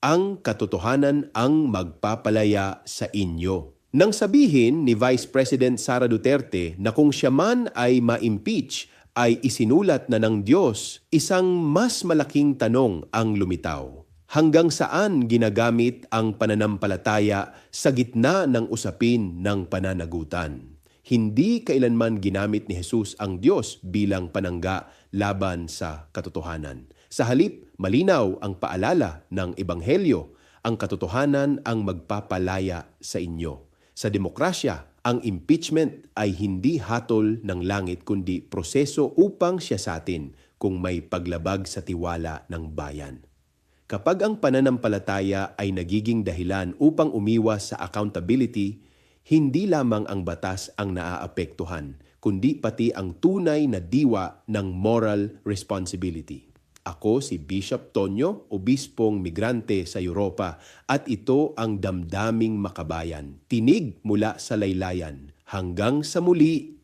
Ang katotohanan ang magpapalaya sa inyo. Nang sabihin ni Vice President Sara Duterte na kung siya man ay ma-impeach, ay isinulat na ng Diyos, isang mas malaking tanong ang lumitaw. Hanggang saan ginagamit ang pananampalataya sa gitna ng usapin ng pananagutan? Hindi kailanman ginamit ni Jesus ang Diyos bilang panangga laban sa katotohanan. Sa halip, malinaw ang paalala ng Ebanghelyo, ang katotohanan ang magpapalaya sa inyo. Sa demokrasya, ang impeachment ay hindi hatol ng langit kundi proseso upang siyasatin kung may paglabag sa tiwala ng bayan. Kapag ang pananampalataya ay nagiging dahilan upang umiwas sa accountability, hindi lamang ang batas ang naaapektuhan, kundi pati ang tunay na diwa ng moral responsibility. Ako si Bishop Tonyo, obispong migrante sa Europa, at ito ang damdaming makabayan, tinig mula sa laylayan. Hanggang sa muli!